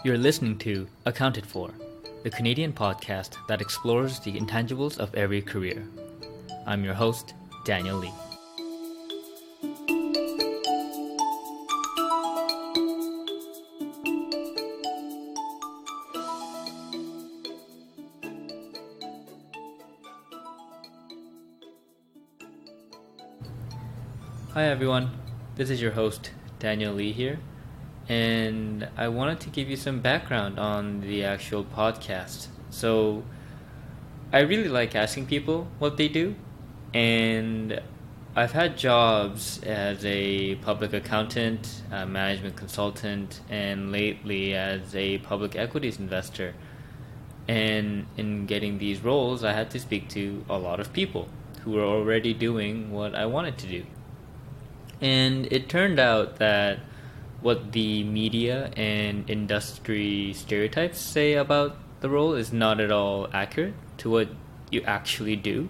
You're listening to Accounted For, the Canadian podcast that explores the intangibles of every career. I'm your host, Daniel Lee. Hi everyone, this is your host, Daniel Lee here. And I wanted to give you some background on the actual podcast. So, I really like asking people what they do, and I've had jobs as a public accountant, a management consultant, and lately as a public equities investor. And in getting these roles, I had to speak to a lot of people who were already doing what I wanted to do. And it turned out that what the media and industry stereotypes say about the role is not at all accurate to what you actually do.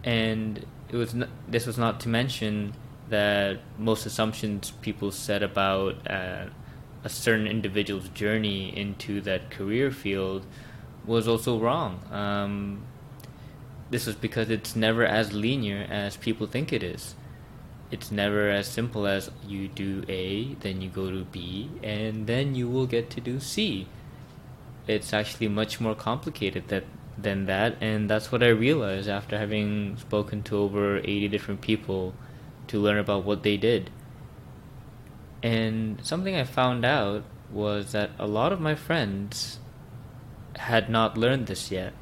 And this was not to mention that most assumptions people said about a certain individual's journey into that career field was also wrong. This was because it's never as linear as people think it is. It's never as simple as you do A, then you go to B, and then you will get to do C. It's actually much more complicated than that, and that's what I realized after having spoken to over 80 different people to learn about what they did. And something I found out was that a lot of my friends had not learned this yet.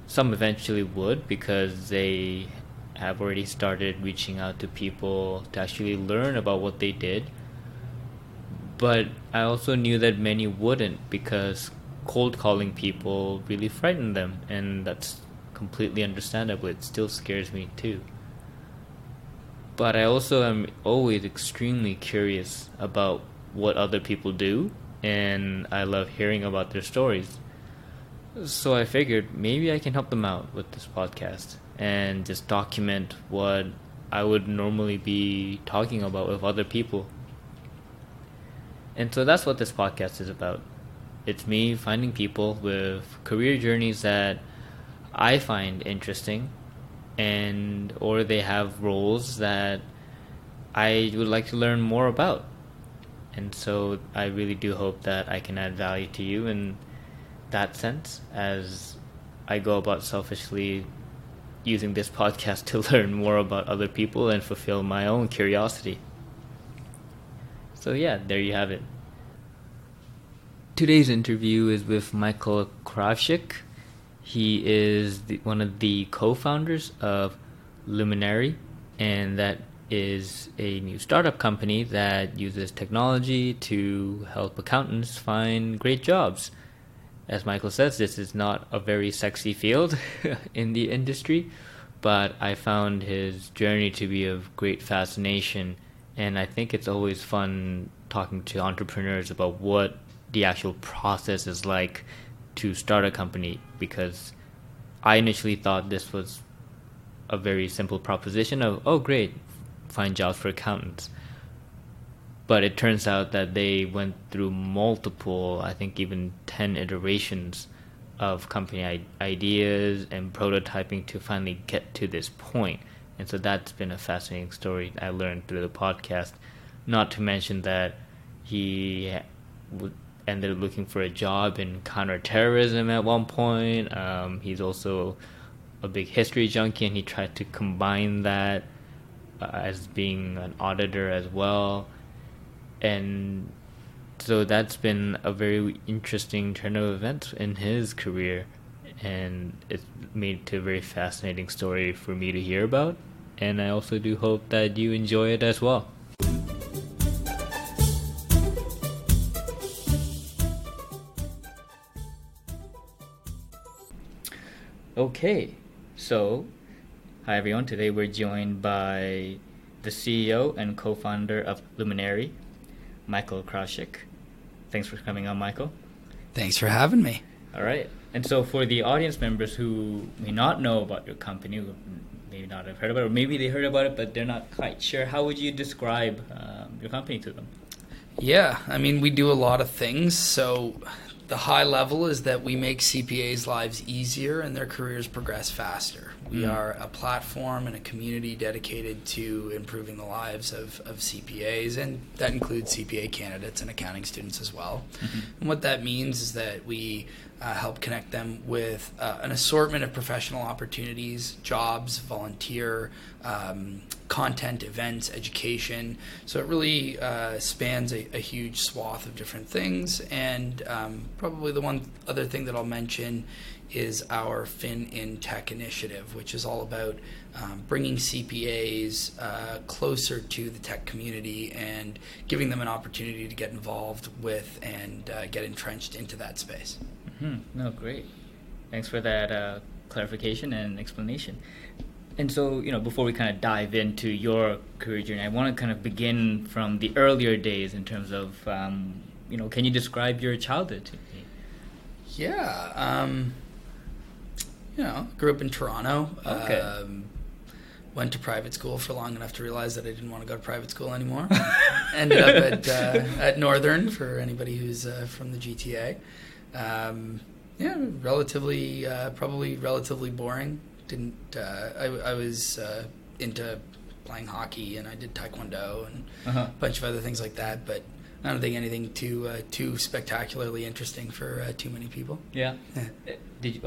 Some eventually would because they have already started reaching out to people to actually learn about what they did. But I also knew that many wouldn't because cold calling people really frightened them, and that's completely understandable. It still scares me too. But I also am always extremely curious about what other people do, and I love hearing about their stories. So I figured maybe I can help them out with this podcast and just document what I would normally be talking about with other people. And so that's what this podcast is about. It's me finding people with career journeys that I find interesting, and or they have roles that I would like to learn more about. And so I really do hope that I can add value to you in that sense as I go about selfishly using this podcast to learn more about other people and fulfill my own curiosity. So yeah, there you have it. Today's interview is with Michael Kravshik. He is one of the co-founders of Luminari, and that is a new startup company that uses technology to help accountants find great jobs. As Michael says, this is not a very sexy field in the industry, but I found his journey to be of great fascination, and I think it's always fun talking to entrepreneurs about what the actual process is like to start a company, because I initially thought this was a very simple proposition of, oh great, find jobs for accountants. But it turns out that they went through multiple, I think even 10 iterations of company ideas and prototyping to finally get to this point. And so that's been a fascinating story I learned through the podcast. Not to mention that he ended up looking for a job in counter-terrorism at one point. He's also a big history junkie, and he tried to combine that as being an auditor as well. And so that's been a very interesting turn of events in his career, and it's made it a very fascinating story for me to hear about, and I also do hope that you enjoy it as well. Okay, so hi everyone. Today we're joined by the CEO and co-founder of Luminari, Michael Kravshik. Thanks for coming on, Michael. Thanks for having me. All right. And so for the audience members who may not know about your company, who maybe not have heard about it, or maybe they heard about it but they're not quite sure, how would you describe your company to them? Yeah, I mean, we do a lot of things. So the high level is that we make CPAs' lives easier and their careers progress faster. We are a platform and a community dedicated to improving the lives of CPAs, and that includes CPA candidates and accounting students as well. And what that means is that we help connect them with an assortment of professional opportunities, jobs, volunteer, content, events, education. So it really spans a huge swath of different things. And probably the one other thing that I'll mention is our Fin in Tech initiative, which is all about bringing CPAs closer to the tech community and giving them an opportunity to get involved with and get entrenched into that space. No, great. Thanks for that clarification and explanation. And so, before we kind of dive into your career journey, I want to kind of begin from the earlier days in terms of, can you describe your childhood to me? Yeah. Grew up in Toronto. Okay. Went to private school for long enough to realize that I didn't want to go to private school anymore. Ended up at Northern, for anybody who's from the GTA. Probably relatively boring. I was into playing hockey, and I did taekwondo and a bunch of other things like that, but I don't think anything too spectacularly interesting for too many people. Yeah. Did you,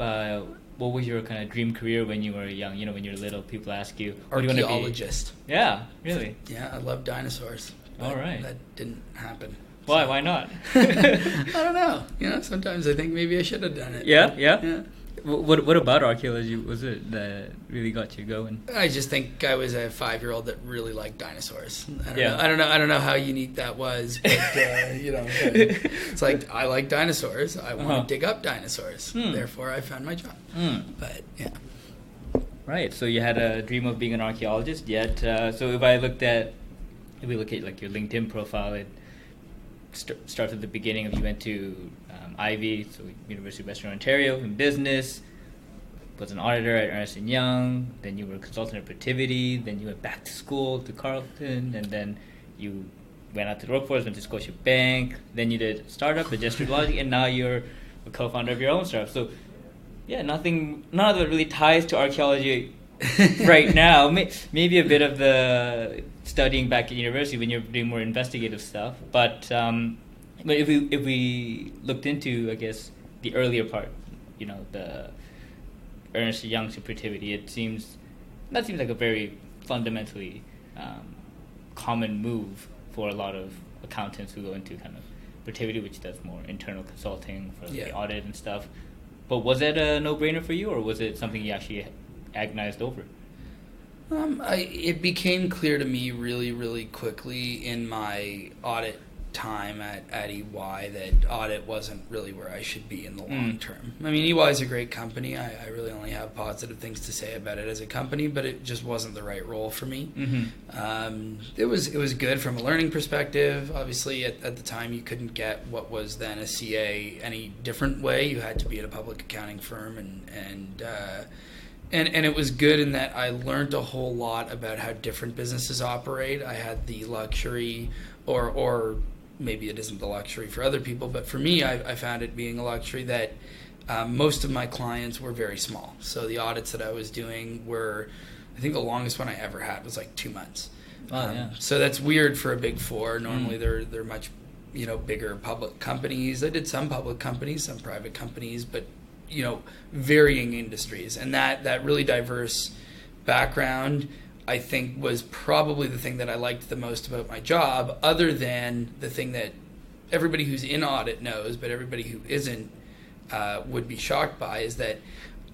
what was your kind of dream career when you were young? When you were little, people ask you, what do you want to be? Archaeologist. Yeah, really? Yeah, I love dinosaurs. All right. That didn't happen. Why? Why not? I don't know. Sometimes I think maybe I should have done it. Yeah. What about archaeology was it that really got you going? I just think I was a 5-year-old that really liked dinosaurs. I don't know how unique that was, but it's like I like dinosaurs. I want to dig up dinosaurs. Therefore, I found my job. But yeah. Right. So you had a dream of being an archaeologist. Yet, so if we look at like your LinkedIn profile, it starts at the beginning of you went to Ivy, so University of Western Ontario, in business, was an auditor at Ernst & Young, then you were a consultant at Protiviti, then you went back to school to Carleton, and then you went out to the workforce, went to Scotiabank, then you did startup at District Logic, and now you're a co-founder of your own startup. So, yeah, none of it really ties to archaeology right now. Maybe a bit of the studying back at university when you're doing more investigative stuff, but if we looked into, I guess, the earlier part, the Ernst & Young to Protiviti, that seems like a very fundamentally common move for a lot of accountants who go into kind of Protiviti, which does more internal consulting for the audit and stuff. But was that a no-brainer for you, or was it something you actually agonized over? It became clear to me really, really quickly in my audit time at EY that audit wasn't really where I should be in the long term. I mean, EY is a great company. I really only have positive things to say about it as a company, but it just wasn't the right role for me. It was good from a learning perspective. Obviously, at the time, you couldn't get what was then a CA any different way. You had to be at a public accounting firm, and it was good in that I learned a whole lot about how different businesses operate. I had the luxury, or maybe it isn't the luxury for other people, but for me, I found it being a luxury that most of my clients were very small. So the audits that I was doing were, I think the longest one I ever had was like 2 months. So that's weird for a Big Four. Normally they're much bigger public companies. I did some public companies, some private companies, but varying industries, and that really diverse background, I think, was probably the thing that I liked the most about my job, other than the thing that everybody who's in audit knows, but everybody who isn't would be shocked by, is that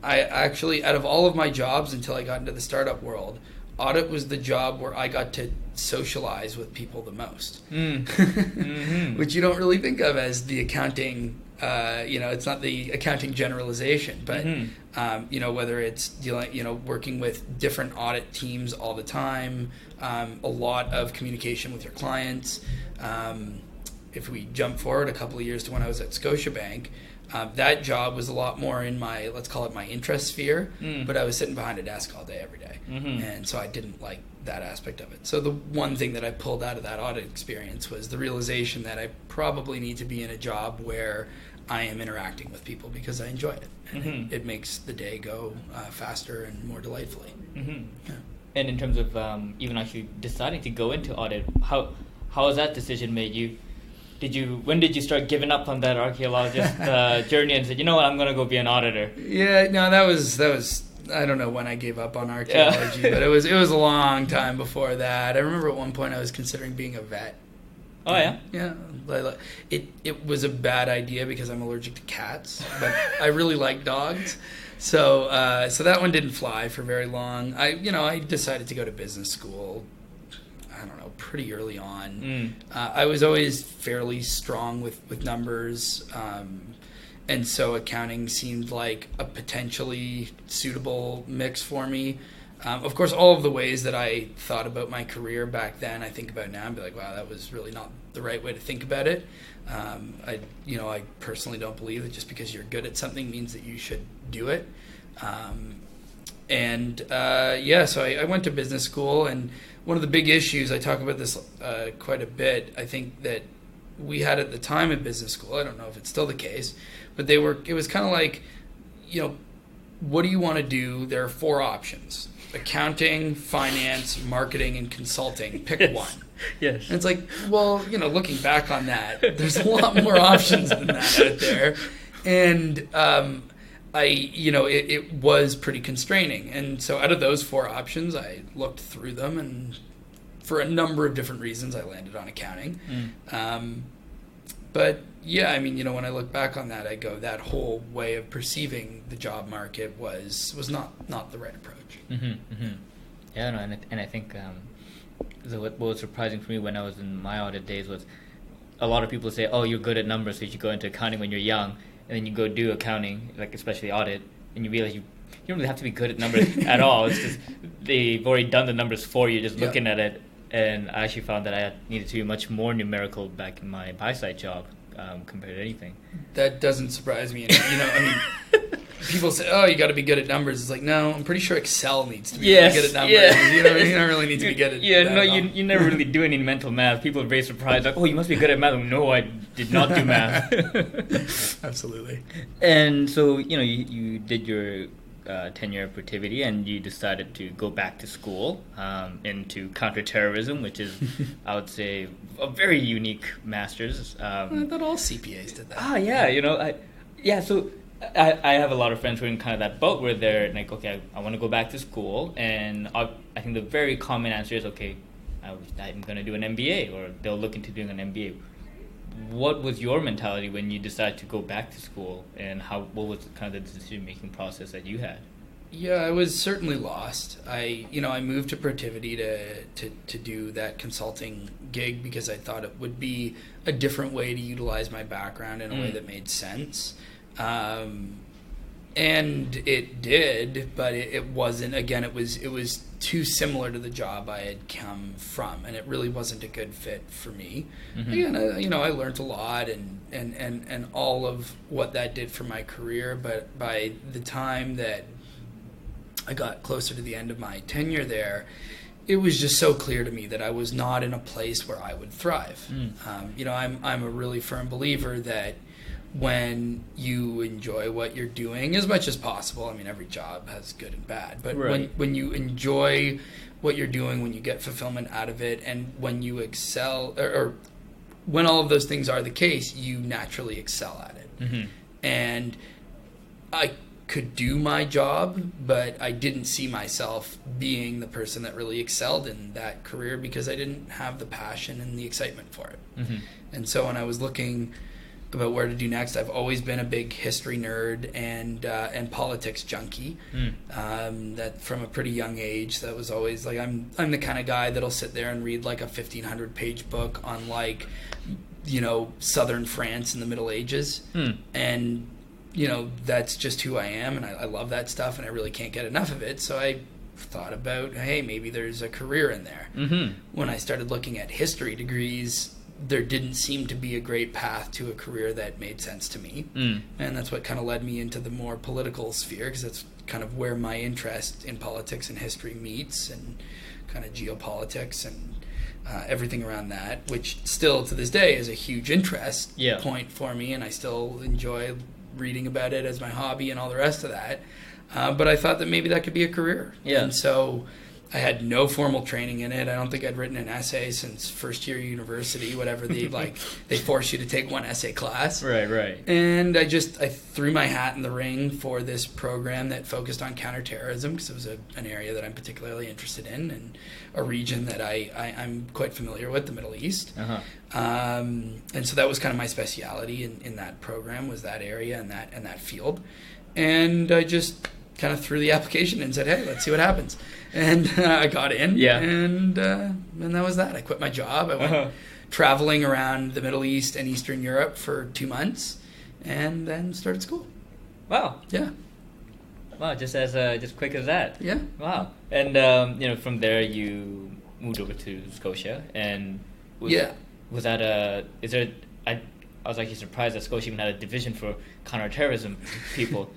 I actually, out of all of my jobs until I got into the startup world, audit was the job where I got to socialize with people the most, which you don't really think of as the accounting. It's not the accounting generalization, but whether it's dealing, working with different audit teams all the time, a lot of communication with your clients. If we jump forward a couple of years to when I was at Scotiabank, that job was a lot more in my, let's call it my interest sphere, but I was sitting behind a desk all day, every day. And so I didn't like that aspect of it. So the one thing that I pulled out of that audit experience was the realization that I probably need to be in a job where I am interacting with people because I enjoy it. And it makes the day go faster and more delightfully. Yeah. And in terms of even actually deciding to go into audit, how was that decision made? When did you start giving up on that archaeologist journey and said, you know what, I'm going to go be an auditor? Yeah, no, that was I don't know when I gave up on archaeology, but it was a long time before that. I remember at one point I was considering being a vet. Oh yeah? Yeah. It was a bad idea because I'm allergic to cats, but I really like dogs. So that one didn't fly for very long. I decided to go to business school, I don't know, pretty early on. I was always fairly strong with numbers, and so accounting seemed like a potentially suitable mix for me. Of course, all of the ways that I thought about my career back then, I think about now and be like, wow, that was really not the right way to think about it. I personally don't believe that just because you're good at something means that you should do it. So I went to business school, and one of the big issues, I talk about this quite a bit, I think that we had at the time in business school, I don't know if it's still the case, but it was kind of like, what do you want to do? There are 4 options: accounting, finance, marketing, and consulting. Pick one. Yes. And it's like, well, looking back on that, there's a lot more options than that out there. And it was pretty constraining. And so out of those 4 options, I looked through them, and for a number of different reasons, I landed on accounting. But yeah, when I look back on that, I go, that whole way of perceiving the job market was not the right approach. Yeah, no, and I think what was surprising for me when I was in my audit days was a lot of people say, oh, you're good at numbers, so you should go into accounting when you're young, and then you go do accounting, like especially audit, and you realize you don't really have to be good at numbers at all. It's just they've already done the numbers for you, just looking at it. And I actually found that I needed to be much more numerical back in my buy-side job compared to anything. That doesn't surprise me. People say, oh, you got to be good at numbers. It's like, no, I'm pretty sure Excel needs to be really good at numbers. Yeah. You don't really need to be good at that. You never really do any mental math. People are very surprised, like, oh, you must be good at math. No, I did not do math. Absolutely. And so, you did your tenure of activity, and you decided to go back to school into counter-terrorism, which is, I would say, a very unique master's. I thought all CPAs did that. So I have a lot of friends who are in kind of that boat where they're like, okay, I want to go back to school, and I think the very common answer is, okay, I'm going to do an MBA, or they'll look into doing an MBA. What was your mentality when you decided to go back to school, and what was kind of the decision-making process that you had? Yeah, I was certainly lost. I moved to Protiviti to do that consulting gig because I thought it would be a different way to utilize my background in a way that made sense. And it did, but it wasn't. Again, it was too similar to the job I had come from, and it really wasn't a good fit for me. Again, I learned a lot and all of what that did for my career. But by the time that I got closer to the end of my tenure there, it was just so clear to me that I was not in a place where I would thrive. I'm a really firm believer that when you enjoy what you're doing as much as possible, every job has good and bad, but when you enjoy what you're doing, when you get fulfillment out of it, and when you excel, or when all of those things are the case, you naturally excel at it. And I could do my job, but I didn't see myself being the person that really excelled in that career because I didn't have the passion and the excitement for it. And so when I was looking about where to do next, I've always been a big history nerd and politics junkie. That from a pretty young age, that was always like, I'm the kind of guy that'll sit there and read like a 1,500-page book on southern France in the Middle Ages, and that's just who I am, and I love that stuff, and I really can't get enough of it. So I thought about, hey, maybe there's a career in there. When I started looking at history degrees, there didn't seem to be a great path to a career that made sense to me. And that's what kind of led me into the more political sphere, because that's kind of where my interest in politics and history meets, and kind of geopolitics and everything around that, which still to this day is a huge interest point for me, and I still enjoy reading about it as my hobby and all the rest of that. But I thought that maybe that could be a career. Yeah. And so I had no formal training in it. I don't think I'd written an essay since first year university, whatever they force you to take one essay class. Right. And I threw my hat in the ring for this program that focused on counter-terrorism, because it was an area that I'm particularly interested in, and a region that I'm quite familiar with, the Middle East. Uh-huh. And so that was kind of my speciality in that program, was that area and that field. And I just kind of threw the application and said, hey, let's see what happens. And I got in, and that was that. I quit my job. I went traveling around the Middle East and Eastern Europe for 2 months, and then started school. Wow. Yeah. Wow, just quick as that. Yeah. Wow. And from there you moved over to Scotia, and was that I was actually surprised that Scotia even had a division for counterterrorism people.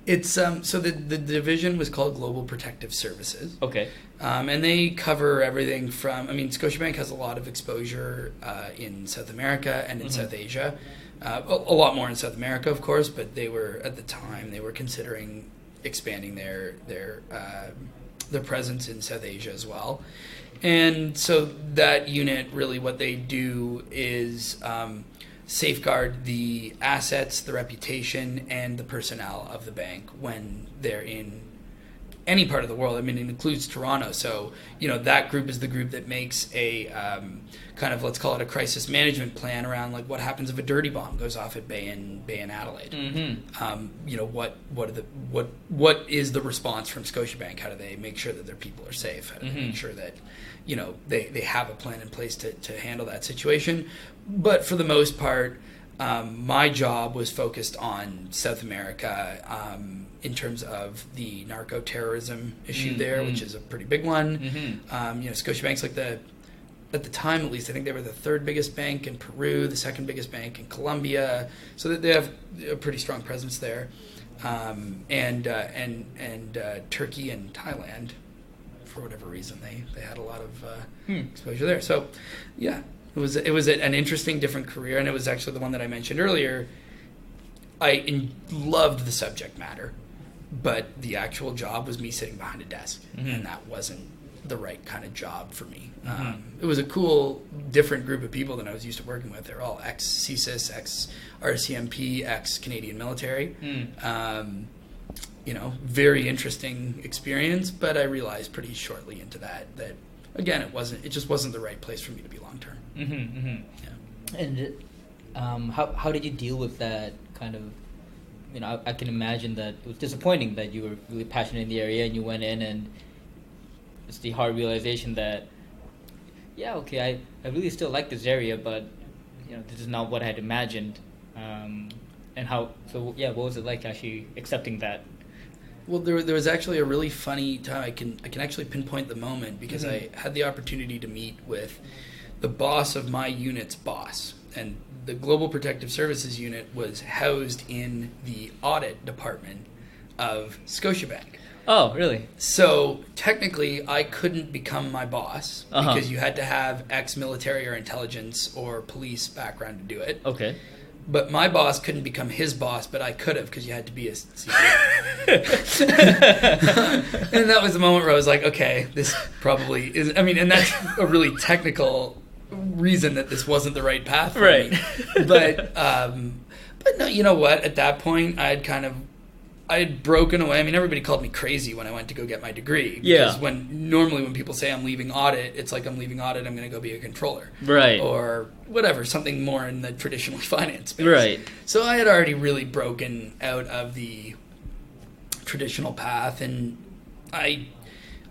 It's so the division was called Global Protective Services. Okay. And they cover everything from, Scotiabank has a lot of exposure in South America and in South Asia. A lot more in South America, of course, but at the time they were considering expanding their presence in South Asia as well. And so that unit, really what they do is safeguard the assets, the reputation, and the personnel of the bank when they're in any part of the world. It includes Toronto. So, that group is the group that makes a kind of, let's call it a crisis management plan around like what happens if a dirty bomb goes off at Bay and Adelaide. Mm-hmm. What is the response from Scotiabank? How do they make sure that their people are safe? How do they make sure that they have a plan in place to handle that situation? But for the most part, my job was focused on South America in terms of the narco-terrorism issue there, which is a pretty big one. Mm-hmm. Scotiabank's at the time at least, I think they were the third biggest bank in Peru, the second biggest bank in Colombia, so that they have a pretty strong presence there, and Turkey and Thailand, for whatever reason, they had a lot of exposure there. So, yeah. It was an interesting, different career, and it was actually the one that I mentioned earlier. I loved the subject matter, but the actual job was me sitting behind a desk, and that wasn't the right kind of job for me. It was a cool, different group of people than I was used to working with. They're all ex-CSIS, ex-RCMP, ex-Canadian military. Very interesting experience, but I realized pretty shortly into that again, it just wasn't the right place for me to be long term. Yeah. And how did you deal with that kind of? I can imagine that it was disappointing that you were really passionate in the area and you went in, and it's the hard realization that, I really still like this area, but this is not what I had imagined. What was it like actually accepting that? Well, there was actually a really funny time. I can actually pinpoint the moment because I had the opportunity to meet with the boss of my unit's boss. And the Global Protective Services unit was housed in the audit department of Scotiabank. Oh, really? So technically, I couldn't become my boss because you had to have ex-military or intelligence or police background to do it. Okay. But my boss couldn't become his boss, but I could have because you had to be a secret. And that was the moment where I was like, okay, this probably is... and that's a really technical reason that this wasn't the right path for me. But no, you know what? At that point, I had broken away. Everybody called me crazy when I went to go get my degree. Because normally when people say I'm leaving audit, it's like I'm leaving audit, I'm going to go be a controller. Right. Or whatever, something more in the traditional finance space. Right. So I had already really broken out of the traditional path, and I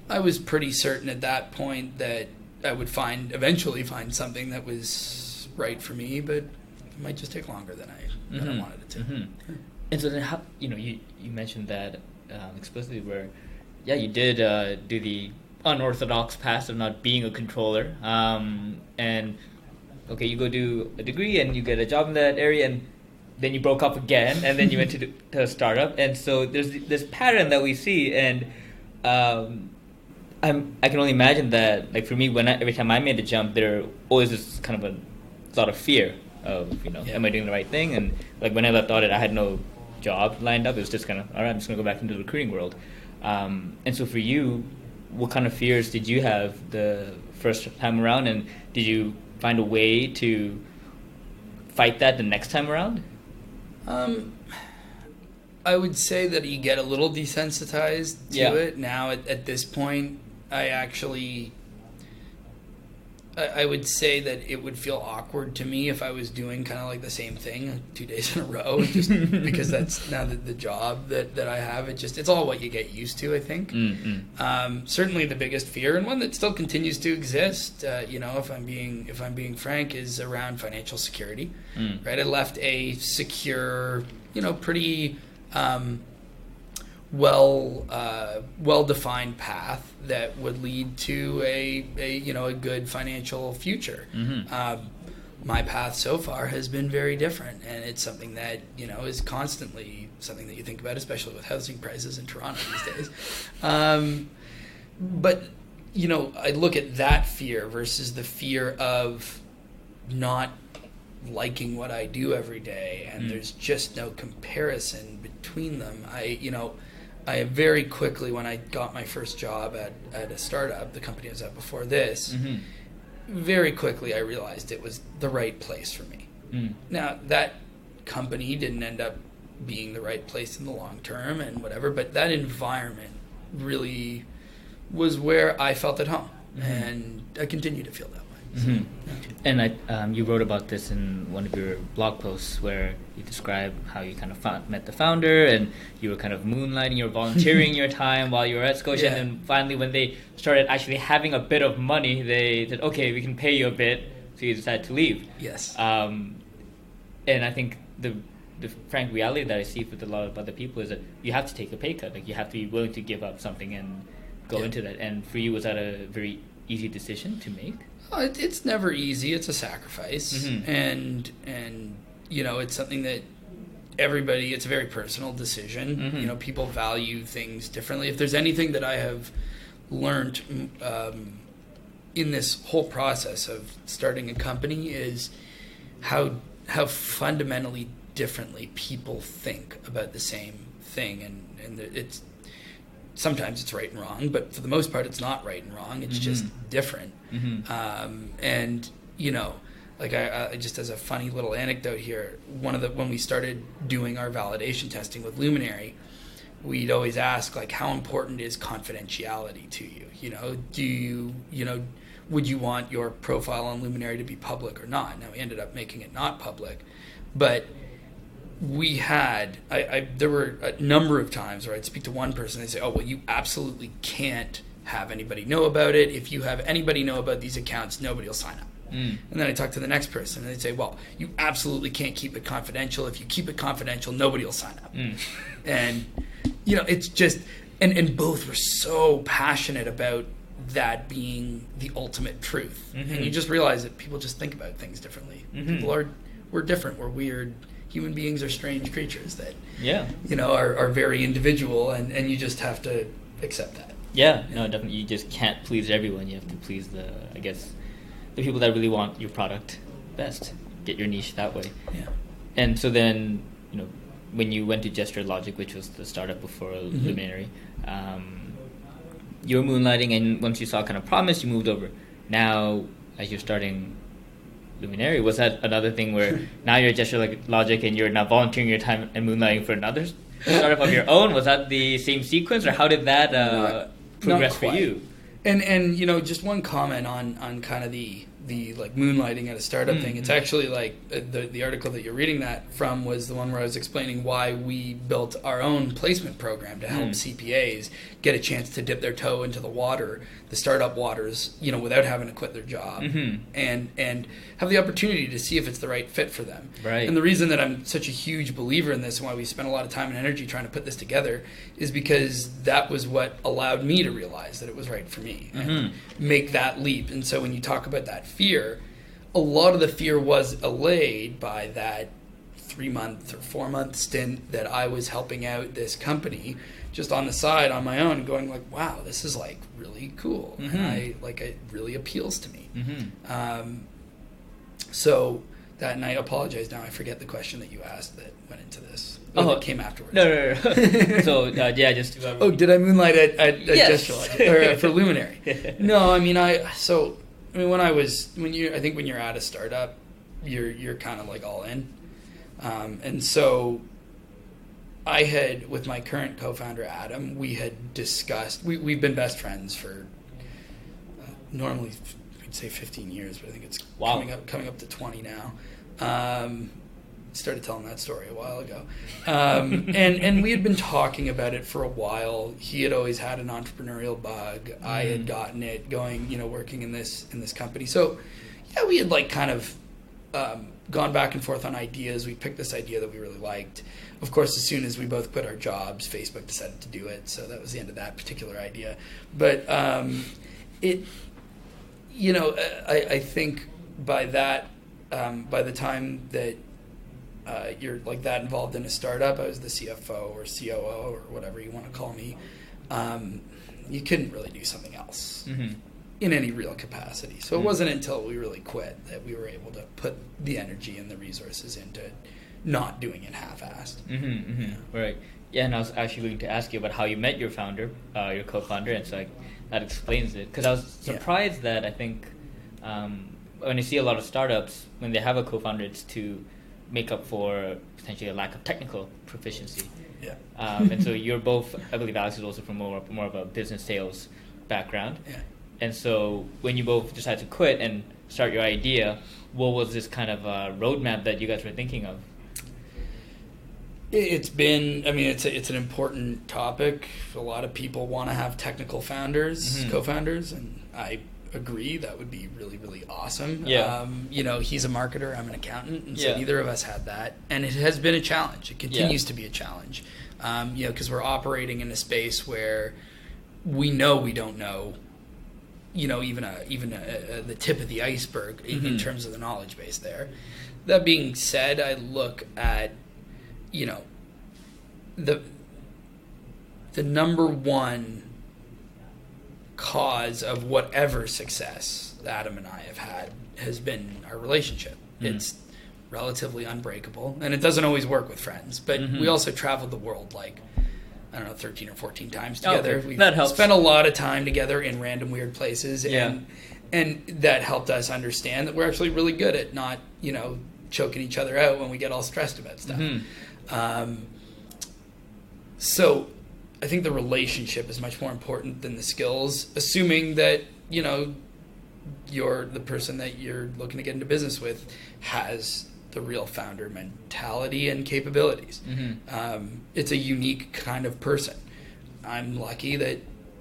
was pretty certain at that point that I would eventually find something that was right for me, but it might just take longer than I wanted it to. Mm-hmm. And so then how, you mentioned that explicitly where, you did do the unorthodox path of not being a controller. And, okay, you go do a degree and you get a job in that area, and then you broke up again, and then you went to a startup. And so there's this pattern that we see, and I can only imagine that, like for me, every time I made a jump, there always is kind of a lot of fear of, am I doing the right thing? And like when I left Audit, I had no job lined up. It was just kind of, all right, I'm just going to go back into the recruiting world. And so for you, what kind of fears did you have the first time around? And did you find a way to fight that the next time around? I would say that you get a little desensitized to it. Now, at this point, I would say that it would feel awkward to me if I was doing kind of like the same thing 2 days in a row, just because that's now the job that I have. It's all what you get used to, I think. Certainly the biggest fear, and one that still continues to exist, if I'm being frank, is around financial security. Right? I left a secure, pretty well-defined path that would lead to a good financial future. My path so far has been very different, and it's something that is constantly something that you think about, especially with housing prices in Toronto these days. But I look at that fear versus the fear of not liking what I do every day, and there's just no comparison between them. I very quickly, when I got my first job at a startup, the company I was at before this, very quickly I realized it was the right place for me. Now, that company didn't end up being the right place in the long term and whatever, but that environment really was where I felt at home, and I continue to feel that way. And you wrote about this in one of your blog posts where you describe how you kind of met the founder, and you were kind of moonlighting, you were volunteering your time while you were at Scotia, and then finally when they started actually having a bit of money, they said, okay, we can pay you a bit, so you decided to leave. Yes. And I think the frank reality that I see with a lot of other people is that you have to take a pay cut. Like you have to be willing to give up something and go into that. And for you, was that a very easy decision to make? It's never easy. It's a sacrifice, and it's something that everybody. It's a very personal decision. People value things differently. If there's anything that I have learned in this whole process of starting a company, is how fundamentally differently people think about the same thing, and it's. Sometimes it's right and wrong, but for the most part, it's not right and wrong. It's just different. And like I just as a funny little anecdote here, when we started doing our validation testing with Luminari, we'd always ask like, how important is confidentiality to you? Do you would you want your profile on Luminari to be public or not? Now we ended up making it not public, but we had, there were a number of times where I'd speak to one person and they'd say, oh, well, you absolutely can't have anybody know about it. If you have anybody know about these accounts, nobody will sign up. And then I talk to the next person and they'd say, well, you absolutely can't keep it confidential. If you keep it confidential, nobody will sign up. And, it's just, and both were so passionate about that being the ultimate truth. And you just realize that people just think about things differently. We're different. We're weird. Human beings are strange creatures that, are very individual, and you just have to accept that. No, definitely. You just can't please everyone. You have to please the people that really want your product best. Get your niche that way. And so then, when you went to Gesture Logic, which was the startup before Luminari, you were moonlighting, and once you saw kind of promise, you moved over. Now, as you're starting Luminari, was that another thing where now you're just like Logic and you're now volunteering your time and moonlighting for another startup of your own? Was that the same sequence, or how did that progress for you? And just one comment on kind of the like moonlighting at a startup thing. It's actually like the article that you're reading that from was the one where I was explaining why we built our own placement program to help CPAs get a chance to dip their toe into the water, the startup waters, without having to quit their job, and have the opportunity to see if it's the right fit for them. Right. And the reason that I'm such a huge believer in this and why we spent a lot of time and energy trying to put this together is because that was what allowed me to realize that it was right for me and make that leap. And so when you talk about that fear, a lot of the fear was allayed by that 3-month or 4-month stint that I was helping out this company just on the side on my own, going like, wow, this is like really cool, and it really appeals to me. So that night, I apologize now, I forget the question that you asked that went into this. That came afterwards. No. So just to, did I moonlight at yes. or for Luminary? No, I mean I think when you're at a startup, you're kind of like all in, and so I had, with my current co-founder Adam, we had discussed, we've been best friends for normally we'd say 15 years, but I think it's coming up to 20 now. Started telling that story a while ago, and we had been talking about it for a while. He had always had an entrepreneurial bug. I had gotten it going, working in this company. So yeah, we had like kind of gone back and forth on ideas. We picked this idea that we really liked. Of course, as soon as we both quit our jobs, Facebook decided to do it. So that was the end of that particular idea. But I think by the time that you're like that involved in a startup, I was the CFO or COO or whatever you want to call me, you couldn't really do something else in any real capacity. So it wasn't until we really quit that we were able to put the energy and the resources into not doing it half-assed. Right. Yeah, and I was actually going to ask you about how you met your founder, your co-founder, and so that explains it. Because I was surprised that I think when you see a lot of startups, when they have a co-founder, it's to make up for potentially a lack of technical proficiency. Yeah. And so you're both, I believe Alex is also from more of a business sales background. Yeah. And so when you both decided to quit and start your idea, what was this kind of roadmap that you guys were thinking of? It's an important topic. A lot of people want to have technical founders, co-founders, and I agree that would be really, really awesome. Yeah. He's a marketer, I'm an accountant, and so neither of us had that. And it has been a challenge. It continues to be a challenge. Because we're operating in a space where we know we don't know, even the tip of the iceberg in terms of the knowledge base there. That being said, I look at, the number one cause of whatever success Adam and I have had has been our relationship. It's relatively unbreakable, and it doesn't always work with friends, but we also traveled the world 13 or 14 times together. Okay. That helps. Spent a lot of time together in random weird places, and that helped us understand that we're actually really good at not choking each other out when we get all stressed about stuff. So I think the relationship is much more important than the skills, assuming that, the person that you're looking to get into business with has the real founder mentality and capabilities. It's a unique kind of person. I'm lucky that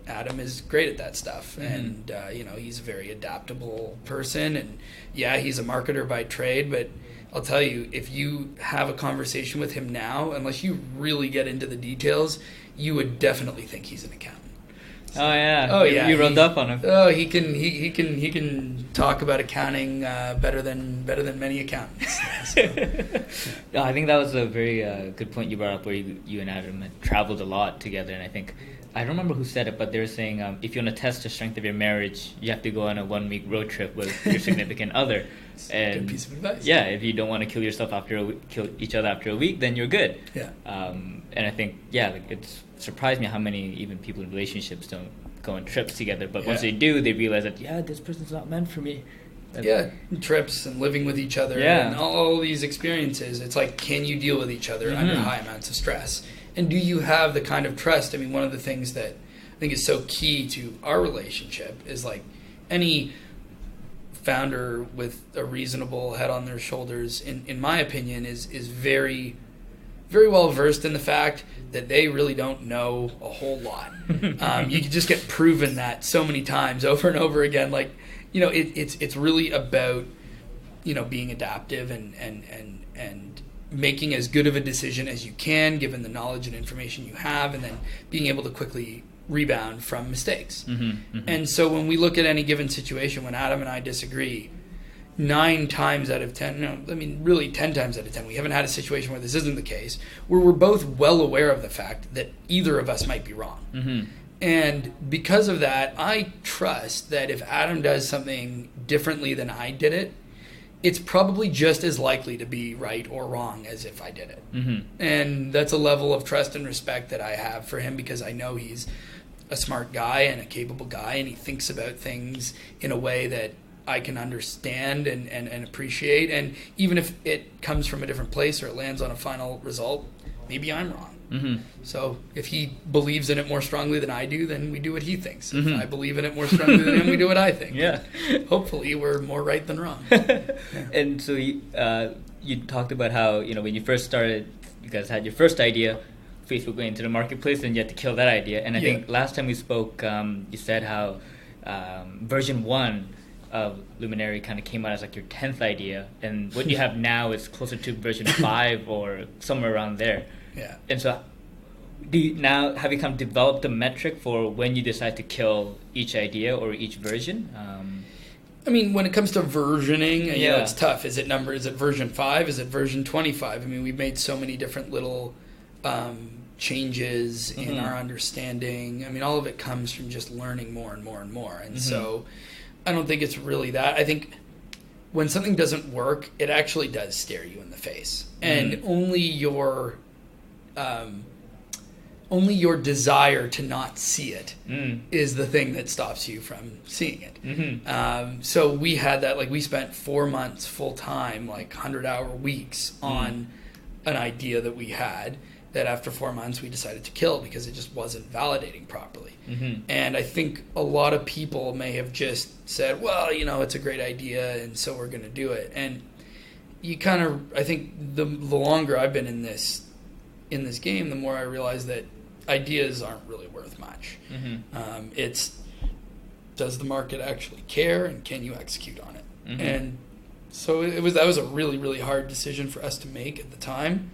Adam is great at that stuff, and he's a very adaptable person, and he's a marketer by trade, but I'll tell you, if you have a conversation with him now, unless you really get into the details, you would definitely think he's an accountant. So, You rubbed up on him. Oh, he can talk about accounting better than many accountants. No, I think that was a very good point you brought up, where you and Adam had traveled a lot together, and I don't remember who said it, but they were saying if you want to test the strength of your marriage, you have to go on a 1-week road trip with your significant other. And, good piece of advice. Yeah, if you don't want to kill each other after a week, then you're good. Yeah. And I think it's surprised me how many even people in relationships don't go on trips together, but once they do, they realize that this person's not meant for me. Trips and living with each other and all these experiences. It's like, can you deal with each other under high amounts of stress? And do you have the kind of trust? I mean, one of the things that I think is so key to our relationship is like any founder with a reasonable head on their shoulders, in my opinion, is very, very well versed in the fact that they really don't know a whole lot. You can just get proven that so many times over and over again. Like, it's really about, being adaptive and making as good of a decision as you can, given the knowledge and information you have, and then being able to quickly rebound from mistakes. And so when we look at any given situation, when Adam and I disagree, 9 times out of 10, no, I mean, really 10 times out of 10, we haven't had a situation where this isn't the case, where we're both well aware of the fact that either of us might be wrong. Mm-hmm. And because of that, I trust that if Adam does something differently than I did it, it's probably just as likely to be right or wrong as if I did it. Mm-hmm. And that's a level of trust and respect that I have for him, because I know he's a smart guy and a capable guy, and he thinks about things in a way that I can understand and appreciate. And even if it comes from a different place or it lands on a final result, maybe I'm wrong. Mm-hmm. So if he believes in it more strongly than I do, then we do what he thinks. Mm-hmm. If I believe in it more strongly than him, we do what I think. Yeah. Hopefully we're more right than wrong. Yeah. And so you talked about how, when you first started, you guys had your first idea, Facebook went into the marketplace, and you had to kill that idea. And I think last time we spoke, you said how version 1 of Luminari kind of came out as like your 10th idea, and what you have now is closer to version 5 or somewhere around there. Yeah. And so have you kind of developed a metric for when you decide to kill each idea or each version? I mean, when it comes to versioning, it's tough. Is it version 5? Is it version 25? I mean, we've made so many different little changes in our understanding. I mean, all of it comes from just learning more and more and more. And so I don't think it's really that. I think when something doesn't work, it actually does stare you in the face. And only your desire to not see it is the thing that stops you from seeing it. So we had that, like, we spent 4 months full time, like 100-hour weeks on an idea that we had, that after 4 months we decided to kill because it just wasn't validating properly. And I think a lot of people may have just said, well, it's a great idea, and so we're going to do it. And you kind of, I think the longer I've been in this game, the more I realize that ideas aren't really worth much. It's, does the market actually care, and can you execute on it? And so that was a really, really hard decision for us to make at the time.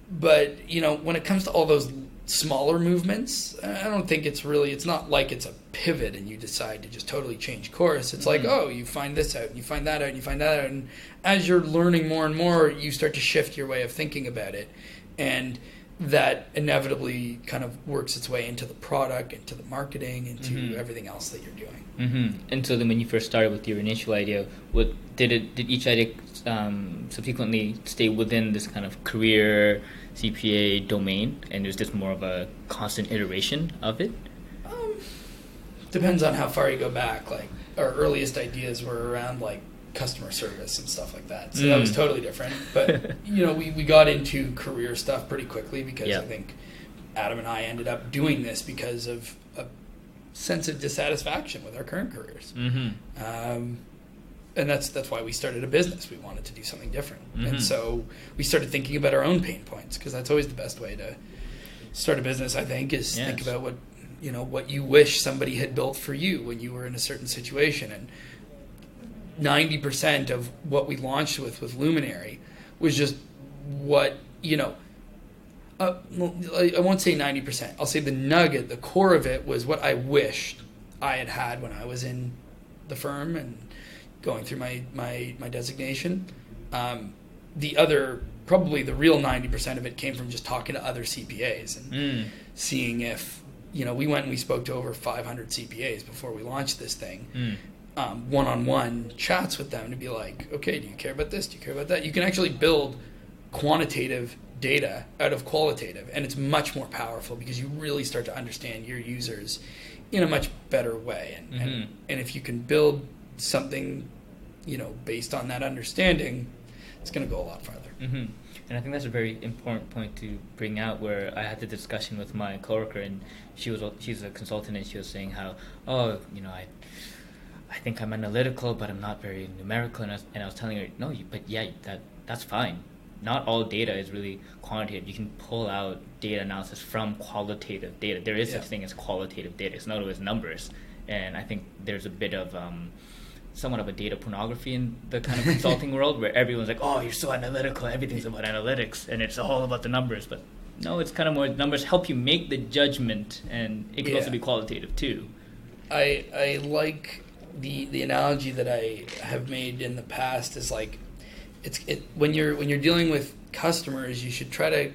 But, when it comes to all those smaller movements, I don't think it's not like it's a pivot and you decide to just totally change course. It's like, you find this out, and you find that out, and you find that out. And as you're learning more and more, you start to shift your way of thinking about it. And that inevitably kind of works its way into the product, into the marketing, into everything else that you're doing. And so then when you first started with your initial idea, did each idea subsequently stay within this kind of career CPA domain, and it was just more of a constant iteration of it? Depends on how far you go back. Like, our earliest ideas were around, like, customer service and stuff like that. So that was totally different. But, we got into career stuff pretty quickly because I think Adam and I ended up doing this because of a sense of dissatisfaction with our current careers. And that's why we started a business. We wanted to do something different. And so we started thinking about our own pain points, because that's always the best way to start a business, I think, is think about what you wish somebody had built for you when you were in a certain situation. And 90% of what we launched with Luminari was just what, I won't say 90%. I'll say the nugget, the core of it was what I wished I had had when I was in the firm and going through my designation. The other, probably the real 90% of it came from just talking to other CPAs and seeing if, we went and we spoke to over 500 CPAs before we launched this thing. One-on-one chats with them to be like, okay, do you care about this? Do you care about that? You can actually build quantitative data out of qualitative, and it's much more powerful because you really start to understand your users in a much better way. And if you can build something, based on that understanding, it's going to go a lot farther. And I think that's a very important point to bring out, where I had the discussion with my coworker, and she's a consultant, and she was saying how, I think I'm analytical, but I'm not very numerical. And I was telling her, no, that's fine. Not all data is really quantitative. You can pull out data analysis from qualitative data. There is such thing as qualitative data. It's not always numbers. And I think there's a bit of somewhat of a data pornography in the kind of consulting world, where everyone's like, oh, you're so analytical, everything's about analytics, and it's all about the numbers. But no, it's kind of more numbers help you make the judgment, and it can also be qualitative too. I like the analogy that I have made in the past is like, when you're dealing with customers, you should try to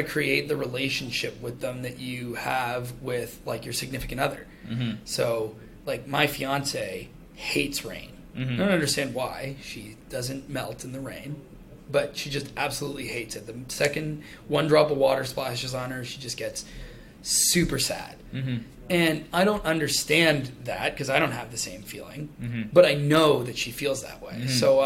create the relationship with them that you have with like your significant other. Mm-hmm. So like my fiance hates rain. Mm-hmm. I don't understand why. She doesn't melt in the rain, but she just absolutely hates it. The second one drop of water splashes on her, she just gets super sad. Mm-hmm. And I don't understand that because I don't have the same feeling, Mm-hmm. but I know that she feels that way. Mm-hmm. So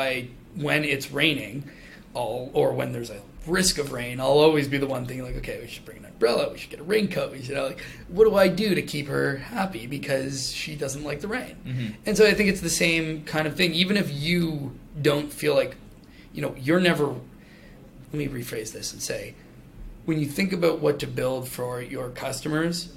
when it's raining, or when there's a risk of rain, I'll always be the one thinking like, okay, we should bring an umbrella, we should get a raincoat, we should, like, what do I do to keep her happy because she doesn't like the rain? Mm-hmm. And so I think it's the same kind of thing. Even if you don't feel like, you're never. Let me rephrase this and say, when you think about what to build for your customers,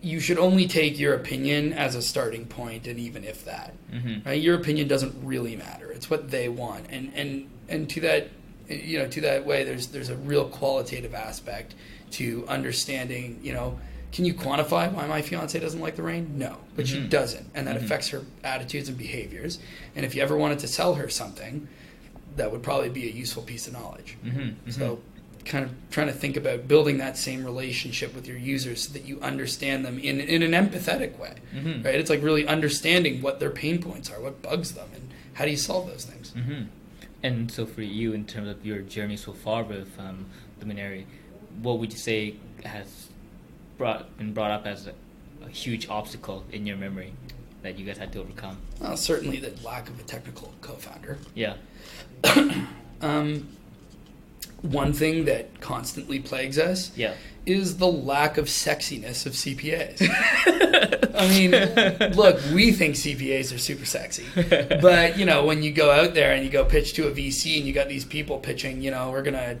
you should only take your opinion as a starting point, and even if that, Mm-hmm. right? Your opinion doesn't really matter. It's what they want, and to that, to that way, there's a real qualitative aspect to understanding. Can you quantify why my fiance doesn't like the rain? No, but she Mm-hmm. doesn't, and that Mm-hmm. affects her attitudes and behaviors. And if you ever wanted to sell her something, that would probably be a useful piece of knowledge. Mm-hmm. Mm-hmm. So kind of trying to think about building that same relationship with your users so that you understand them in an empathetic way, Mm-hmm. right? It's like really understanding what their pain points are, what bugs them, and how do you solve those things. Mm-hmm. And so for you, in terms of your journey so far with Luminari, what would you say has been brought up as a huge obstacle in your memory that you guys had to overcome? Well, certainly the lack of a technical co-founder. Yeah. One thing that constantly plagues us Yeah. is the lack of sexiness of CPAs. I mean, look, we think CPAs are super sexy. But, when you go out there and you go pitch to a VC and you got these people pitching, we're going to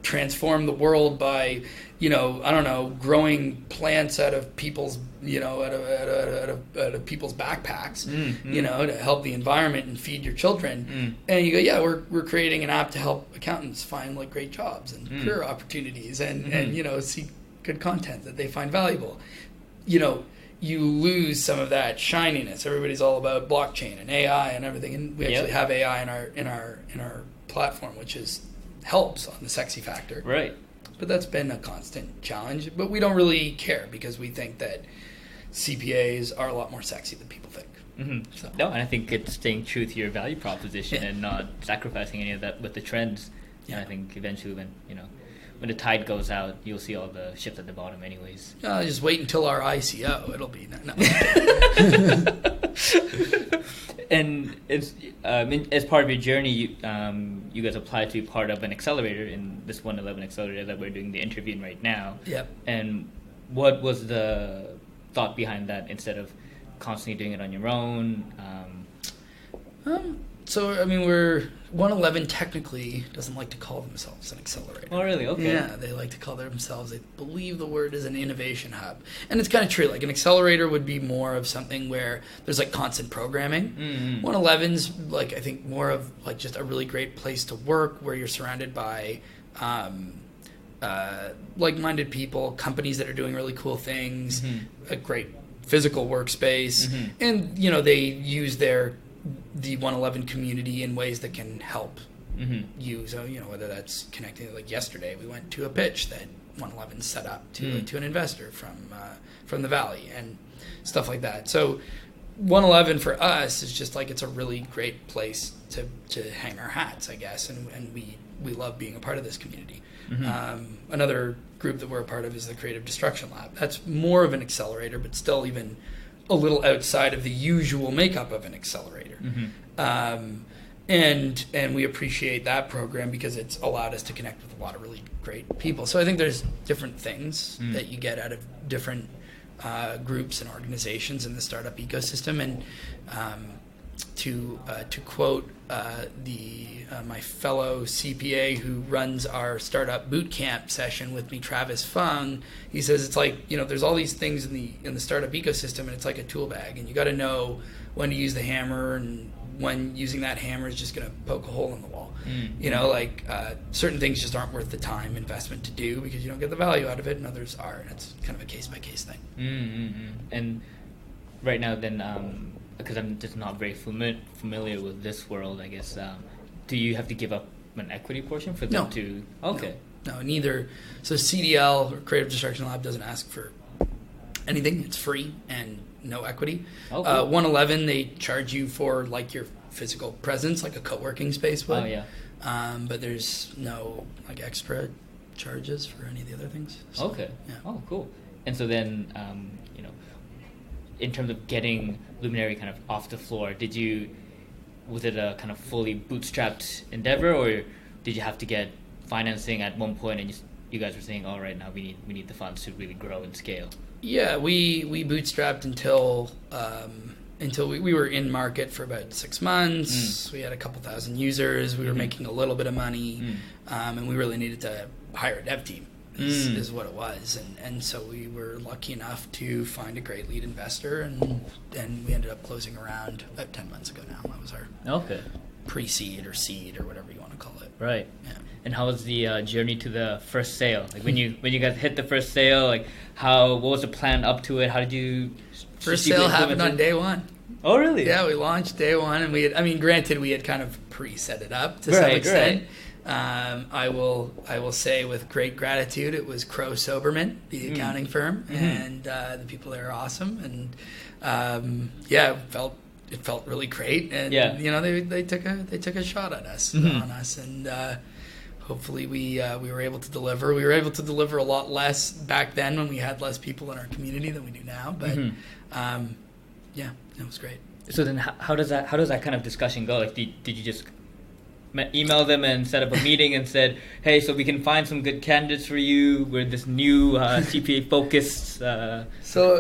transform the world by, I don't know, growing plants out of people's, out of people's backpacks, Mm-hmm. to help the environment and feed your children. Mm. And you go, yeah, we're creating an app to help accountants find like great jobs and Mm. career opportunities and Mm-hmm. see good content that they find valuable. You lose some of that shininess. Everybody's all about blockchain and AI and everything, and we actually have AI in our platform, which helps on the sexy factor. Right. But that's been a constant challenge. But we don't really care because we think that CPAs are a lot more sexy than people think. Mm-hmm. So. No, and I think it's staying true to your value proposition and not sacrificing any of that with the trends. Yeah. And I think eventually when the tide goes out, you'll see all the ships at the bottom anyways. Just wait until our ICO. It'll be no. And it's as part of your journey, you guys applied to be part of an accelerator in this 111 accelerator that we're doing the interview in right now. Yep. And what was the thought behind that instead of constantly doing it on your own? So, I mean, we're 111 technically doesn't like to call themselves an accelerator. Oh, really? Okay. Yeah, they like to call themselves, they believe the word is an innovation hub. And it's kind of true. Like an accelerator would be more of something where there's like constant programming. Mm-hmm. 111's like, I think more of like just a really great place to work where you're surrounded by like-minded people, companies that are doing really cool things, Mm-hmm. a great physical workspace. Mm-hmm. And, they use the 111 community in ways that can help Mm-hmm. you. So, whether that's connecting, like yesterday, we went to a pitch that 111 set up to an investor from the Valley and stuff like that. So 111 for us is just like, it's a really great place to hang our hats, I guess. And we love being a part of this community. Mm-hmm. Another group that we're a part of is the Creative Destruction Lab. That's more of an accelerator, but still even a little outside of the usual makeup of an accelerator. Mm-hmm. And we appreciate that program because it's allowed us to connect with a lot of really great people. So I think there's different things that you get out of different groups and organizations in the startup ecosystem. And to quote my fellow CPA who runs our startup boot camp session with me, Travis Fung, he says it's like, there's all these things in the startup ecosystem, and it's like a tool bag, and you got to know when to use the hammer and when using that hammer is just going to poke a hole in the wall. Certain things just aren't worth the time investment to do because you don't get the value out of it, and others are, and it's kind of a case by case thing. Mm-hmm. And right now then, because I'm just not very familiar with this world, I guess, do you have to give up an equity portion for them to... Okay. No, neither. So CDL, or Creative Destruction Lab, doesn't ask for anything. It's free and no equity. Oh, cool. 111, they charge you for like your physical presence, like a co-working space would. Oh, yeah. But there's no like extra charges for any of the other things. So, okay. Yeah. Oh, cool. And so then, in terms of getting Luminari kind of off the floor, was it a kind of fully bootstrapped endeavor, or did you have to get financing at one point and you guys were saying, all right, now we need the funds to really grow and scale? Yeah, we bootstrapped until we were in market for about 6 months. We had a couple thousand users. We were making a little bit of money, and we really needed to hire a dev team. Is what it was, and so we were lucky enough to find a great lead investor, and we ended up closing around about 10 months ago now. That was our pre-seed or seed or whatever you want to call it. Right. Yeah. And how was the journey to the first sale? Like when you guys hit the first sale, like what was the plan up to it? How did you... First sale happened on day one. Oh, really? Yeah, we launched day one, and granted, we had kind of pre-set it up to some extent. Right. I will say with great gratitude, it was Crow Soberman, the accounting firm, and the people there are awesome, and it felt really great, and they took a shot at us on us, and hopefully we were able to deliver. We were able to deliver a lot less back then when we had less people in our community than we do now, but it was great. So then, how does that kind of discussion go? Like, did you just email them and set up a meeting and said, hey, so we can find some good candidates for you. We're this new CPA focused. So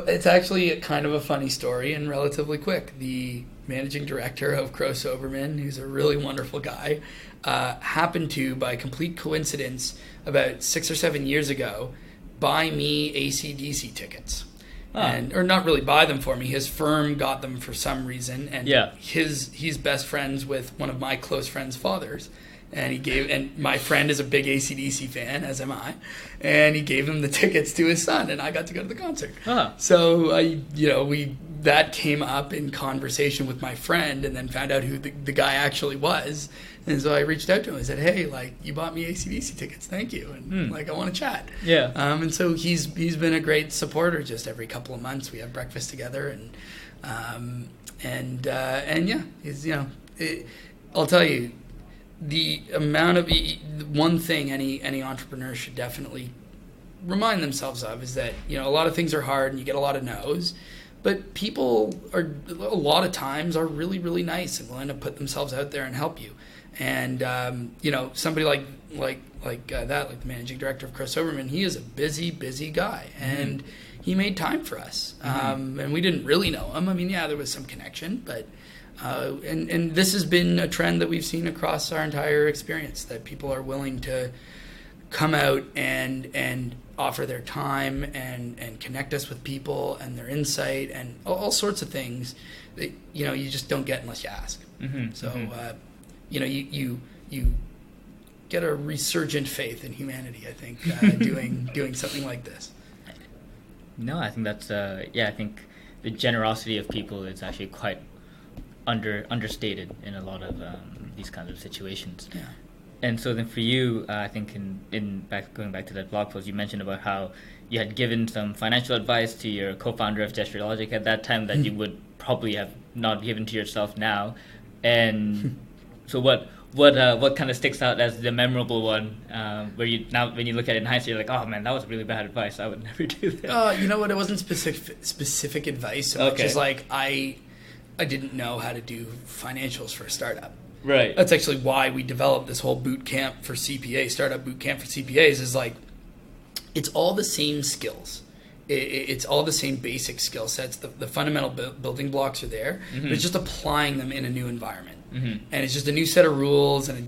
it's actually kind of a funny story and relatively quick. The managing director of Crow Soberman, who's a really wonderful guy, happened to, by complete coincidence, about 6 or 7 years ago, buy me AC/DC tickets. Or not really buy them for me. His firm got them for some reason, and he's best friends with one of my close friends' fathers, and my friend is a big AC/DC fan, as am I, and he gave him the tickets to his son, and I got to go to the concert. So that came up in conversation with my friend, and then found out who the guy actually was. And so I reached out to him and said, hey, like, you bought me AC/DC tickets, thank you. And I want to chat. Yeah. And so he's been a great supporter. Just every couple of months we have breakfast together, and he's, I'll tell you, the amount of one thing any entrepreneur should definitely remind themselves of is that, a lot of things are hard and you get a lot of no's. But people are a lot of times are really, really nice and willing to put themselves out there and help you. And somebody like the managing director of Crow Soberman, he is a busy guy, and he made time for us. And we didn't really know him. I mean, there was some connection, but and this has been a trend that we've seen across our entire experience, that people are willing to come out and offer their time and connect us with people and their insight and all sorts of things that you just don't get unless you ask. You get a resurgent faith in humanity, I think, doing something like this. No, I think that's I think the generosity of people is actually quite understated in a lot of these kinds of situations. Yeah. And so then for you, I think going back to that blog post, you mentioned about how you had given some financial advice to your co-founder of Gesture Logic at that time that you would probably have not given to yourself now. And so what kind of sticks out as the memorable one, where you now when you look at it in hindsight, you're like, oh man, that was really bad advice. I would never do that. You know what? It wasn't specific advice so much as like I didn't know how to do financials for a startup. Right. That's actually why we developed this whole boot camp for CPA, startup boot camp for CPAs, is like, it's all the same skills. It's all the same basic skill sets. The fundamental building blocks are there, but it's just applying them in a new environment. And it's just a new set of rules and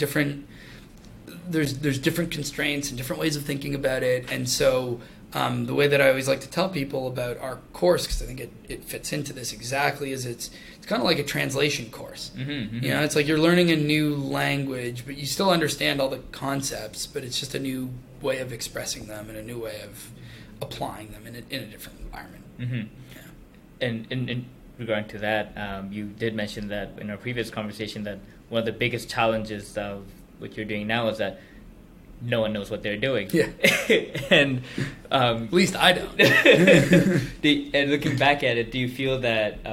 there's different constraints and different ways of thinking about it. And so the way that I always like to tell people about our course, because I think it fits into this exactly, is it's kind of like a translation course. It's like you're learning a new language, but you still understand all the concepts, but it's just a new way of expressing them and a new way of applying them in a different environment. And regarding to that, you did mention that in our previous conversation that one of the biggest challenges of what you're doing now is that no one knows what they're doing. Yeah. And at least I don't. And looking back at it, do you feel that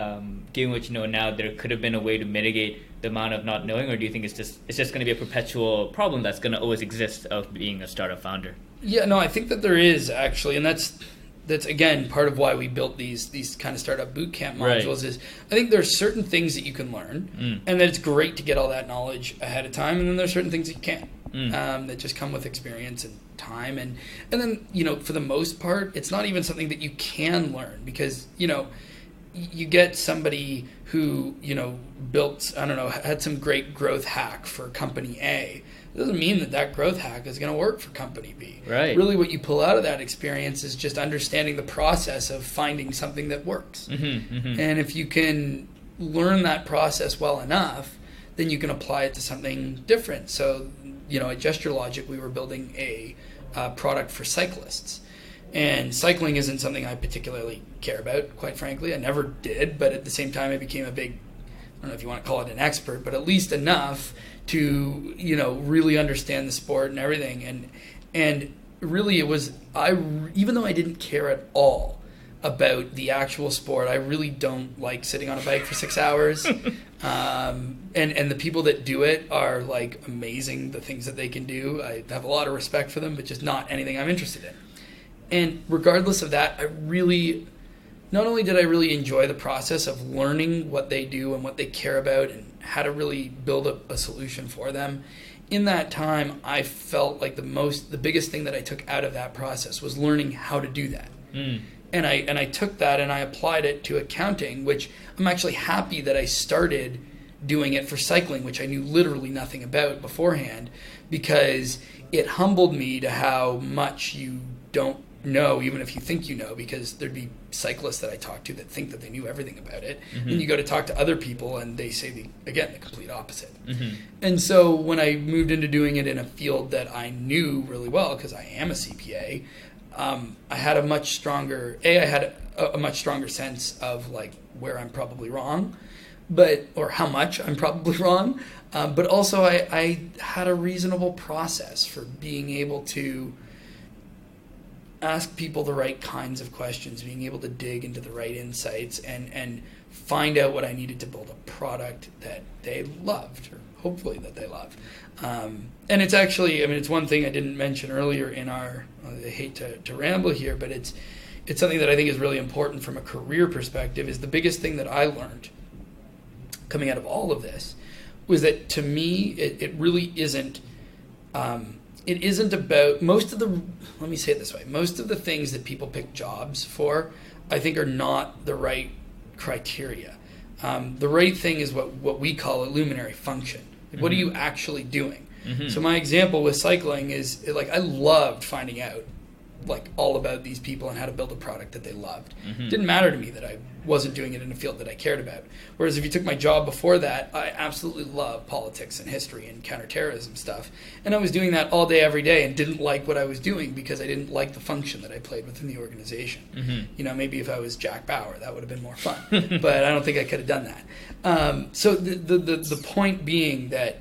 given what you know now, there could have been a way to mitigate the amount of not knowing, or do you think it's just going to be a perpetual problem that's going to always exist of being a startup founder? Yeah, no, I think that there is actually, and that's again part of why we built these kind of startup bootcamp modules. Right. Is I think there's certain things that you can learn, and that it's great to get all that knowledge ahead of time, and then there's certain things that you can't. That just come with experience and time, and then for the most part, it's not even something that you can learn, because you get somebody who built, I don't know, had some great growth hack for company A. It doesn't mean that growth hack is going to work for company B. Right. Really, what you pull out of that experience is just understanding the process of finding something that works. And if you can learn that process well enough, then you can apply it to something different. So at Gesture Logic, we were building a product for cyclists. And cycling isn't something I particularly care about, quite frankly. I never did, but at the same time, I became a big, I don't know if you want to call it an expert, but at least enough to, really understand the sport and everything. And really it was, even though I didn't care at all about the actual sport, I really don't like sitting on a bike for 6 hours. And the people that do it are like amazing, the things that they can do. I have a lot of respect for them, but just not anything I'm interested in. And regardless of that, not only did I really enjoy the process of learning what they do and what they care about and how to really build a solution for them, in that time, I felt like the biggest thing that I took out of that process was learning how to do that. And I took that and I applied it to accounting, which I'm actually happy that I started doing it for cycling, which I knew literally nothing about beforehand, because it humbled me to how much you don't know, even if you think you know, because there'd be cyclists that I talk to that think that they knew everything about it. And you go to talk to other people and they say, the complete opposite. And so when I moved into doing it in a field that I knew really well, because I am a CPA, I had a much stronger sense of like where I'm probably wrong, or how much I'm probably wrong. But also I had a reasonable process for being able to ask people the right kinds of questions, being able to dig into the right insights and find out what I needed to build a product that they loved, or hopefully that they love. And it's actually, it's one thing I didn't mention earlier in our, I hate to ramble here, but it's something that I think is really important from a career perspective. Is the biggest thing that I learned coming out of all of this was that, to me, it really isn't, it isn't about let me say it this way, most of the things that people pick jobs for, I think, are not the right criteria. The right thing is what we call a Luminari function. Like, what are you actually doing? So my example with cycling is, like, I loved finding out like all about these people and how to build a product that they loved. It didn't matter to me that I wasn't doing it in a field that I cared about. Whereas if you took my job before that, I absolutely loved politics and history and counter-terrorism stuff. And I was doing that all day, every day, and didn't like what I was doing because I didn't like the function that I played within the organization. Maybe if I was Jack Bauer, that would have been more fun. But I don't think I could have done that. So the point being that,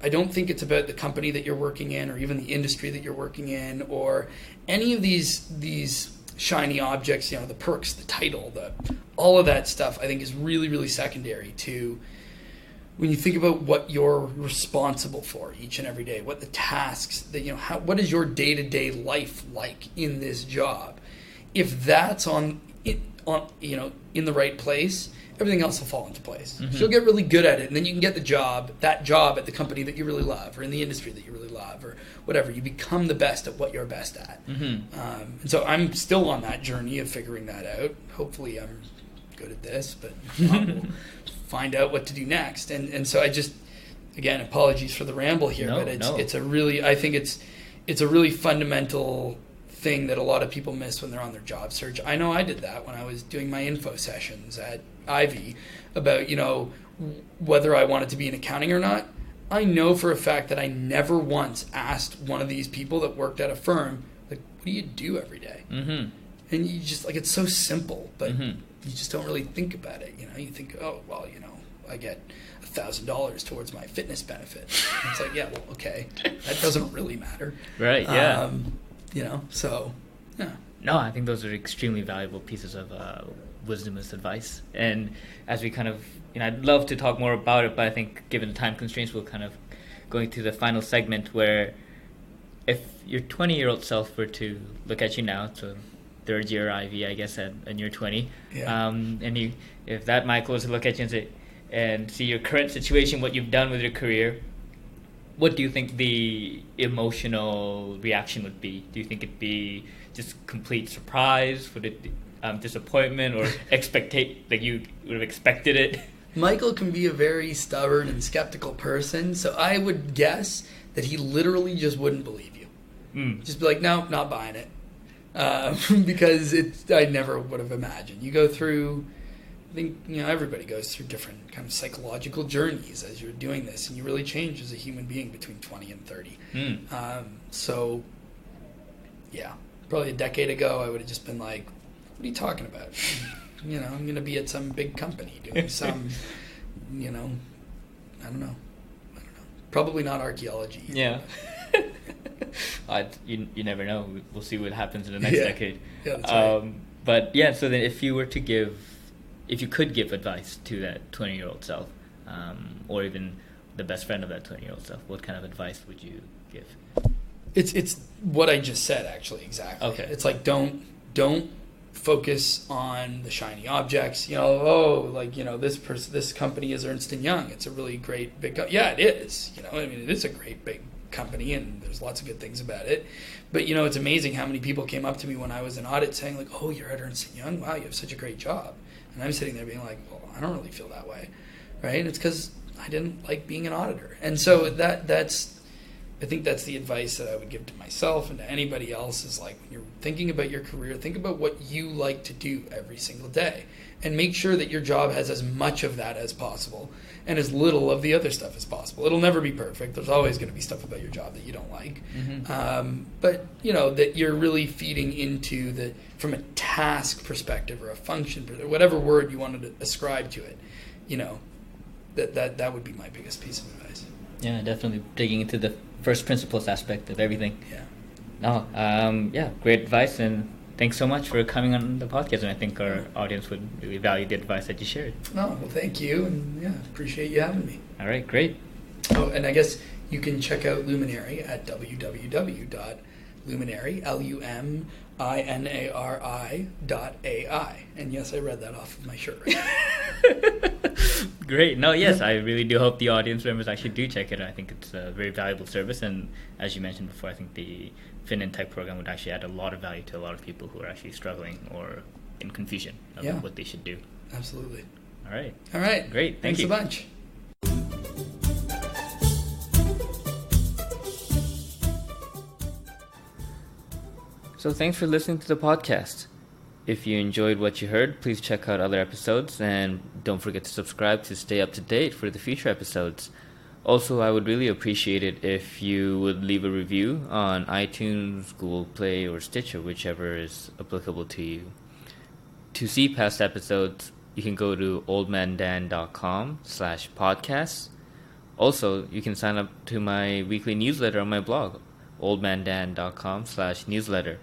I don't think it's about the company that you're working in, or even the industry that you're working in, or any of these shiny objects, the perks, the title, all of that stuff, I think is really, really secondary to when you think about what you're responsible for each and every day, what the tasks that, what is your day-to-day life like in this job? If that's in the right place, everything else will fall into place. So you'll get really good at it, and then you can get that job at the company that you really love, or in the industry that you really love, or whatever. You become the best at what you're best at. And so I'm still on that journey of figuring that out. Hopefully I'm good at this, but we'll find out what to do next. And so I just, again, apologies for the ramble here, but it's a really, I think it's a really fundamental thing that a lot of people miss when they're on their job search. I know I did that when I was doing my info sessions at Ivy about, whether I wanted to be in accounting or not. I know for a fact that I never once asked one of these people that worked at a firm, like, what do you do every day? And you just, like, it's so simple, but you just don't really think about it. You know, you think, oh, well, you know, I get $1,000 towards my fitness benefit. And it's like, yeah, well, okay, that doesn't really matter. Right, yeah. You know, so, yeah. No, I think those are extremely valuable pieces of wisdom as advice. And as we kind of, you know, I'd love to talk more about it, but I think given the time constraints, we'll kind of going to the final segment where if your 20-year-old self were to look at you now, so third year IV, I guess, and you're 20, and if that Michael was to look at you and say, and see your current situation, what you've done with your career, what do you think the emotional reaction would be? Do you think it'd be just complete surprise? Would it be disappointment or like you would have expected it? Michael can be a very stubborn and skeptical person, so I would guess that he literally just wouldn't believe you. Just be like, no, not buying it. Because I never would have imagined. You go through, I think, you know, everybody goes through different kind of psychological journeys as you're doing this, and you really change as a human being between 20 and 30. So, yeah, probably a decade ago, I would have just been like, what are you talking about? You know, I'm going to be at some big company doing some, you know, I don't know. Probably not archaeology. Yeah. You never know. We'll see what happens in the next decade. Yeah, that's right. But yeah, so then if you could give advice to that 20-year-old self, or even the best friend of that 20-year-old self, what kind of advice would you give? It's what I just said, actually, exactly. Okay. It's like, don't focus on the shiny objects. You know, like, you know, this company is Ernst & Young. It's a really great big yeah, it is. You know, I mean, it is a great big company, and there's lots of good things about it. But, you know, it's amazing how many people came up to me when I was in audit saying, like, oh, you're at Ernst & Young? Wow, you have such a great job. And I'm sitting there being like, well, I don't really feel that way, right? And it's because I didn't like being an auditor. And so I think that's the advice that I would give to myself and to anybody else is, like, when you're thinking about your career, think about what you like to do every single day and make sure that your job has as much of that as possible and as little of the other stuff as possible. It'll never be perfect. There's always going to be stuff about your job that you don't like. But, you know, that you're really feeding into from a task perspective or a function, or whatever word you wanted to ascribe to it, you know, that would be my biggest piece of advice. Yeah, definitely digging into the first principles aspect of everything. Yeah. No, yeah, great advice, and thanks so much for coming on the podcast, and I think our audience would really value the advice that you shared. No, well, thank you, and yeah, appreciate you having me. All right, great. Oh, and I guess you can check out Luminari at www.luminari, LUMINARI.ai. And yes, I read that off of my shirt. Great. No, yes, I really do hope the audience members actually do check it out. I think it's a very valuable service, and as you mentioned before, I think the Fin and Tech program would actually add a lot of value to a lot of people who are actually struggling or in confusion of what they should do. Absolutely. All right. Great. Thanks a bunch. So thanks for listening to the podcast. If you enjoyed what you heard, please check out other episodes, and don't forget to subscribe to stay up to date for the future episodes. Also, I would really appreciate it if you would leave a review on iTunes, Google Play, or Stitcher, whichever is applicable to you. To see past episodes, you can go to oldmandan.com/podcasts. Also, you can sign up to my weekly newsletter on my blog, oldmandan.com/newsletter.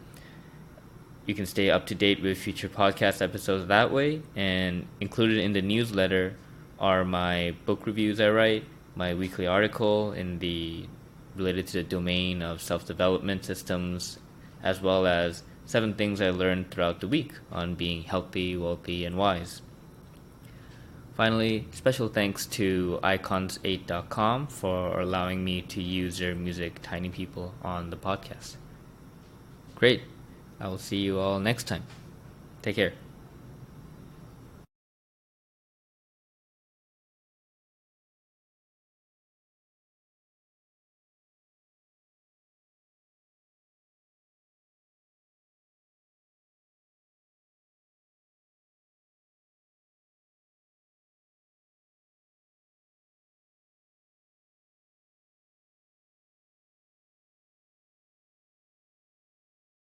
You can stay up to date with future podcast episodes that way, and included in the newsletter are my book reviews I write, my weekly article related to the domain of self-development systems, as well as 7 things I learned throughout the week on being healthy, wealthy, and wise. Finally, special thanks to icons8.com for allowing me to use their music, Tiny People, on the podcast. Great. I will see you all next time. Take care.